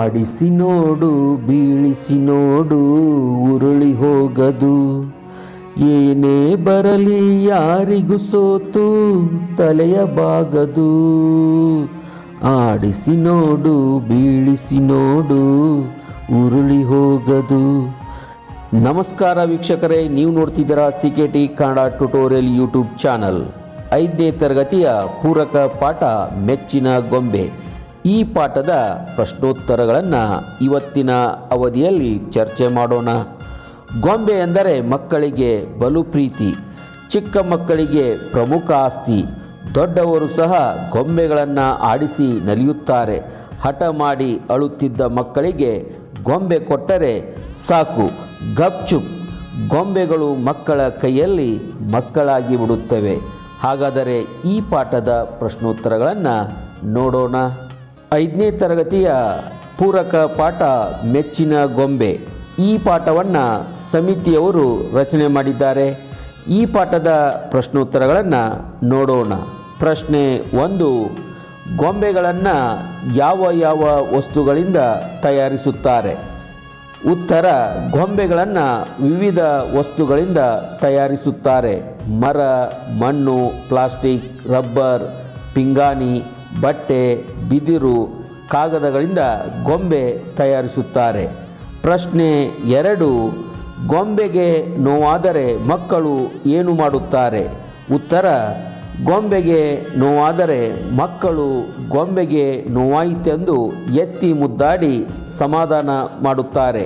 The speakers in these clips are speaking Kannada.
ಆಡಿಸಿ ನೋಡು ಬೀಳಿಸಿ ನೋಡು ಉರುಳಿ ಹೋಗದು, ಏನೇ ಬರಲಿ ಯಾರಿಗೂ ಸೋತು ತಲೆಯ ಬಾಗದು. ಆಡಿಸಿ ನೋಡು ಬೀಳಿಸಿ ನೋಡು ಉರುಳಿ ಹೋಗದು. ನಮಸ್ಕಾರ ವೀಕ್ಷಕರೇ, ನೀವು ನೋಡ್ತಿದ್ದೀರಾ CKT Kannada tutorial YouTube channel. 5ನೇ ತರಗತಿಯ ಪೂರಕ ಪಾಠ ಮೆಚ್ಚಿನ ಗೊಂಬೆ. ಈ ಪಾಠದ ಪ್ರಶ್ನೋತ್ತರಗಳನ್ನು ಇವತ್ತಿನ ಅವಧಿಯಲ್ಲಿ ಚರ್ಚೆ ಮಾಡೋಣ. ಗೊಂಬೆ ಎಂದರೆ ಮಕ್ಕಳಿಗೆ ಬಲು ಪ್ರೀತಿ, ಚಿಕ್ಕ ಮಕ್ಕಳಿಗೆ ಪ್ರಮುಖ ಆಸ್ತಿ. ದೊಡ್ಡವರು ಸಹ ಗೊಂಬೆಗಳನ್ನು ಆಡಿಸಿ ನಲಿಯುತ್ತಾರೆ. ಹಠ ಮಾಡಿ ಅಳುತ್ತಿದ್ದ ಮಕ್ಕಳಿಗೆ ಗೊಂಬೆ ಕೊಟ್ಟರೆ ಸಾಕು, ಗಪ್ಚುಪ್. ಗೊಂಬೆಗಳು ಮಕ್ಕಳ ಕೈಯಲ್ಲಿ ಮಕ್ಕಳಾಗಿ ಬಿಡುತ್ತವೆ. ಹಾಗಾದರೆ ಈ ಪಾಠದ ಪ್ರಶ್ನೋತ್ತರಗಳನ್ನು ನೋಡೋಣ. 5ನೇ ತರಗತಿಯ ಪೂರಕ ಪಾಠ ಮೆಚ್ಚಿನ ಗೊಂಬೆ. ಈ ಪಾಠವನ್ನು ಸಮಿತಿಯವರು ರಚನೆ ಮಾಡಿದ್ದಾರೆ. ಈ ಪಾಠದ ಪ್ರಶ್ನೋತ್ತರಗಳನ್ನು ನೋಡೋಣ. ಪ್ರಶ್ನೆ 1, ಗೊಂಬೆಗಳನ್ನು ಯಾವ ಯಾವ ವಸ್ತುಗಳಿಂದ ತಯಾರಿಸುತ್ತಾರೆ? ಉತ್ತರ, ಗೊಂಬೆಗಳನ್ನು ವಿವಿಧ ವಸ್ತುಗಳಿಂದ ತಯಾರಿಸುತ್ತಾರೆ. ಮರ, ಮಣ್ಣು, ಪ್ಲಾಸ್ಟಿಕ್, ರಬ್ಬರ್, ಪಿಂಗಾಣಿ, ಬಟ್ಟೆ, ಬಿದಿರು, ಕಾಗದಗಳಿಂದ ಗೊಂಬೆ ತಯಾರಿಸುತ್ತಾರೆ. ಪ್ರಶ್ನೆ 2, ಗೊಂಬೆಗೆ ನೋವಾದರೆ ಮಕ್ಕಳು ಏನು ಮಾಡುತ್ತಾರೆ? ಉತ್ತರ, ಗೊಂಬೆಗೆ ನೋವಾದರೆ ಮಕ್ಕಳು ಗೊಂಬೆಗೆ ನೋವಾಯಿತೆಂದು ಎತ್ತಿ ಮುದ್ದಾಡಿ ಸಮಾಧಾನ ಮಾಡುತ್ತಾರೆ.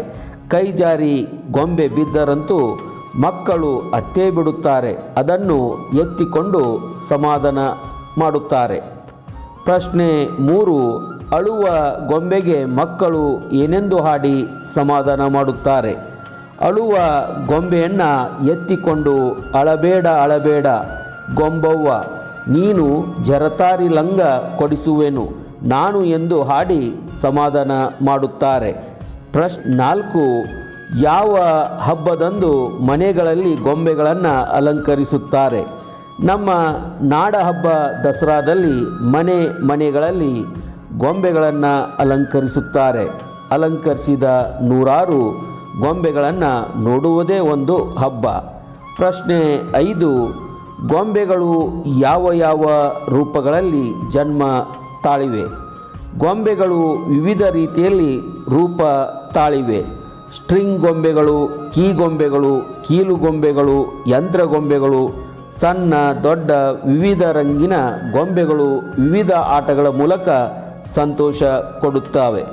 ಕೈ ಜಾರಿ ಗೊಂಬೆ ಬಿದ್ದರಂತೂ ಮಕ್ಕಳು ಅತ್ತೇ ಬಿಡುತ್ತಾರೆ, ಅದನ್ನು ಎತ್ತಿಕೊಂಡು ಸಮಾಧಾನ ಮಾಡುತ್ತಾರೆ. ಪ್ರಶ್ನೆ 3, ಅಳುವ ಗೊಂಬೆಗೆ ಮಕ್ಕಳು ಏನೆಂದು ಹಾಡಿ ಸಮಾಧಾನ ಮಾಡುತ್ತಾರೆ? ಅಳುವ ಗೊಂಬೆಯನ್ನು ಎತ್ತಿಕೊಂಡು ಅಳಬೇಡ ಅಳಬೇಡ ಗೊಂಬವ್ವ, ನೀನು ಜರತಾರಿ ಲಂಗ ಕೊಡಿಸುವೆನು ನಾನು ಎಂದು ಹಾಡಿ ಸಮಾಧಾನ ಮಾಡುತ್ತಾರೆ. ಪ್ರಶ್ನೆ 4, ಯಾವ ಹಬ್ಬದಂದು ಮನೆಗಳಲ್ಲಿ ಗೊಂಬೆಗಳನ್ನು ಅಲಂಕರಿಸುತ್ತಾರೆ? ನಮ್ಮ ನಾಡ ಹಬ್ಬ ದಸರಾದಲ್ಲಿ ಮನೆಗಳಲ್ಲಿ ಗೊಂಬೆಗಳನ್ನು ಅಲಂಕರಿಸುತ್ತಾರೆ. ಅಲಂಕರಿಸಿದ ನೂರಾರು ಗೊಂಬೆಗಳನ್ನು ನೋಡುವುದೇ ಒಂದು ಹಬ್ಬ. ಪ್ರಶ್ನೆ 5, ಗೊಂಬೆಗಳು ಯಾವ ಯಾವ ರೂಪಗಳಲ್ಲಿ ಜನ್ಮ ತಾಳಿವೆ? ಗೊಂಬೆಗಳು ವಿವಿಧ ರೀತಿಯಲ್ಲಿ ರೂಪ ತಾಳಿವೆ. ಸ್ಟ್ರಿಂಗ್ ಗೊಂಬೆಗಳು, ಕೀ ಗೊಂಬೆಗಳು, ಕೀಲು ಗೊಂಬೆಗಳು, ಯಂತ್ರ ಗೊಂಬೆಗಳು, ಸಣ್ಣ ದೊಡ್ಡ ವಿವಿಧ ರಂಗಿನ ಗೊಂಬೆಗಳು ವಿವಿಧ ಆಟಗಳ ಮೂಲಕ ಸಂತೋಷ ಕೊಡುತ್ತವೆ.